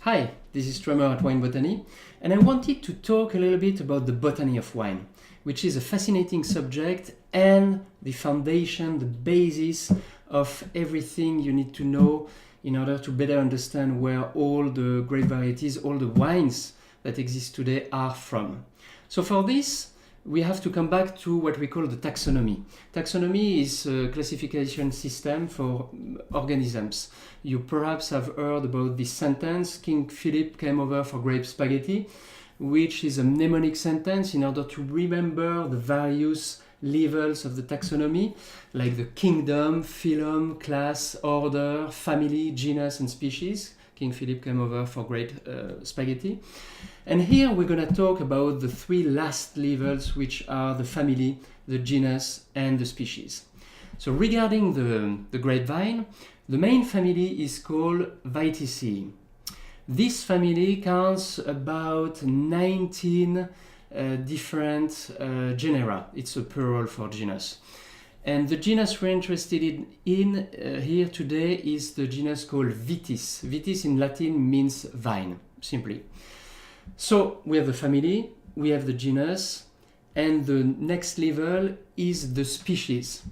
Hi, this is Stearn at Wine Botany, and I wanted to talk a little bit about the botany of wine, which is a fascinating subject and the foundation, the basis of everything you need to know in order to better understand where all the grape varieties, all the wines that exist today are from. So for this, we have to come back to what we call the taxonomy. Taxonomy is a classification system for organisms. You perhaps have heard about this sentence, King Philip came over for grape spaghetti, which is a mnemonic sentence in order to remember the various levels of the taxonomy, like the kingdom, phylum, class, order, family, genus, and species. King Philip came over for grape spaghetti. And here we're going to talk about the three last levels, which are the family, the genus, and the species. So regarding the grapevine, the main family is called Vitaceae. This family counts about 19 different genera. It's a plural for genus. And the genus we're interested in here today is the genus called Vitis. Vitis in Latin means vine, simply. So we have the family, we have the genus, and the next level is the species.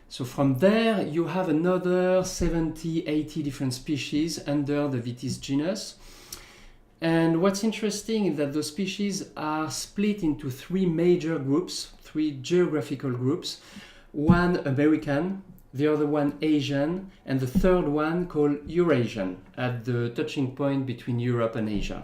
So from there you have another 70, 80 different species under the Vitis genus. And what's interesting is that those species are split into three major groups, three geographical groups. One American, the other one Asian, and the third one called Eurasian, at the touching point between Europe and Asia.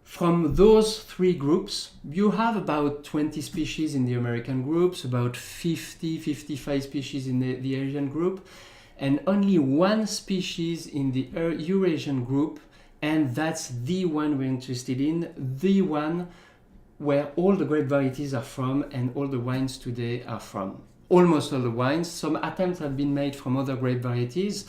From those three groups, you have about 20 species in the American groups, about 50, 55 species in the Asian group, and only one species in the Eurasian group, and that's the one we're interested in, the one where all the grape varieties are from and all the wines today are from. Almost all the wines. Some attempts have been made from other grape varieties,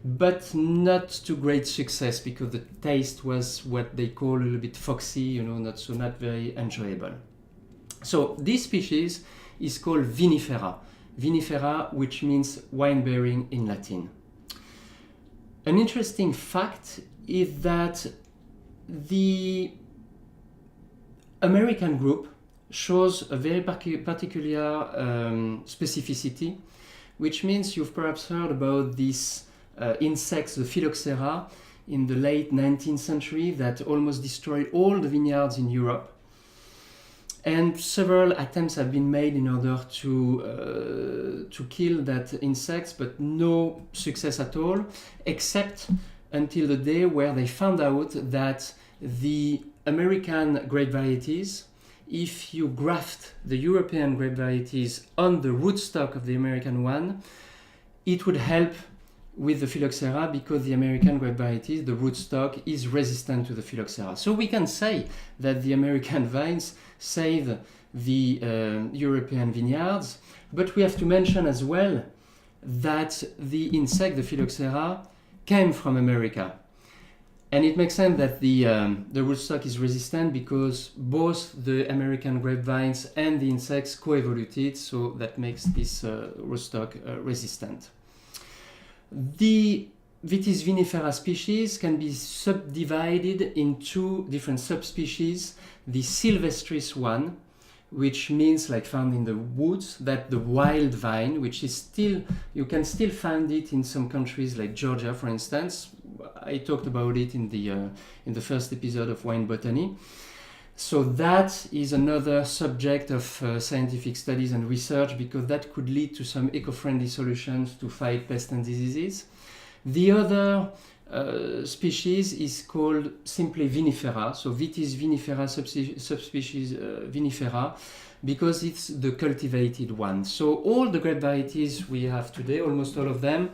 but not to great success because the taste was what they call a little bit foxy, not very enjoyable. So this species is called vinifera. Vinifera, which means wine-bearing in Latin. An interesting fact is that the American group shows a very particular specificity, which means you've perhaps heard about these insects, the phylloxera, in the late 19th century that almost destroyed all the vineyards in Europe. And several attempts have been made in order to kill that insects, but no success at all, except until the day where they found out that the American grape varieties, if you graft the European grape varieties on the rootstock of the American one, it would help with the phylloxera because the American grape varieties, the rootstock, is resistant to the phylloxera. So we can say that the American vines saved the European vineyards, but we have to mention as well that the insect, the phylloxera, came from America. And it makes sense that the rootstock is resistant because both the American grapevines and the insects co-evoluted, so that makes this rootstock resistant. The Vitis vinifera species can be subdivided in two different subspecies. The silvestris one, which means like found in the woods, that the wild vine, which is still, you can still find it in some countries like Georgia, for instance. I talked about it in the first episode of Wine Botany. So that is another subject of scientific studies and research because that could lead to some eco-friendly solutions to fight pests and diseases. The other species is called simply vinifera, so Vitis vinifera subspecies vinifera, because it's the cultivated one. So all the grape varieties we have today, almost all of them,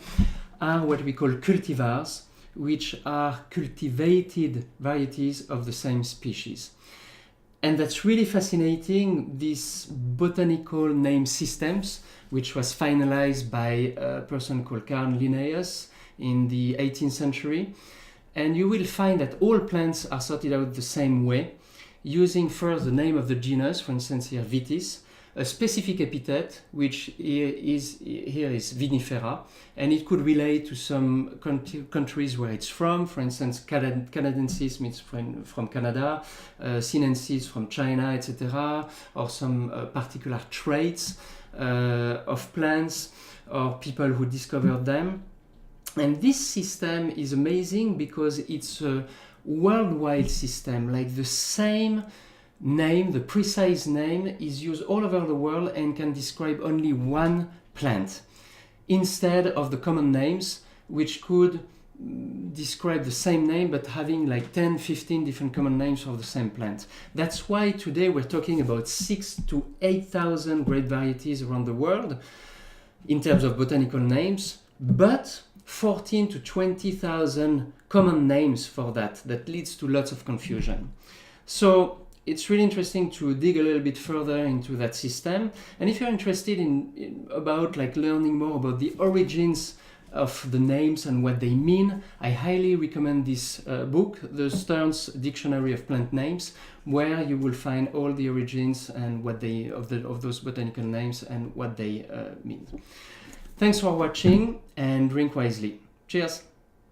are what we call cultivars, which are cultivated varieties of the same species. And that's really fascinating, these botanical name systems, which was finalized by a person called Linnaeus in the 18th century. And you will find that all plants are sorted out the same way, using first the name of the genus, for instance here Vitis, a specific epithet, which here is vinifera, and it could relate to some countries where it's from. For instance, canadensis means from Canada, sinensis from China, etc., or some particular traits of plants or people who discovered them. And this system is amazing because it's a worldwide system, like the same name, the precise name, is used all over the world and can describe only one plant instead of the common names, which could describe the same name but having like 10, 15 different common names for the same plant. That's why today we're talking about 6,000 to 8,000 grape varieties around the world in terms of botanical names, but 14 to 20,000 common names for that leads to lots of confusion. So it's really interesting to dig a little bit further into that system. And if you're interested in about like learning more about the origins of the names and what they mean, I highly recommend this book, the Stearn's Dictionary of Plant Names, where you will find all the origins and what they of those botanical names and what they mean. Thanks for watching and drink wisely. Cheers!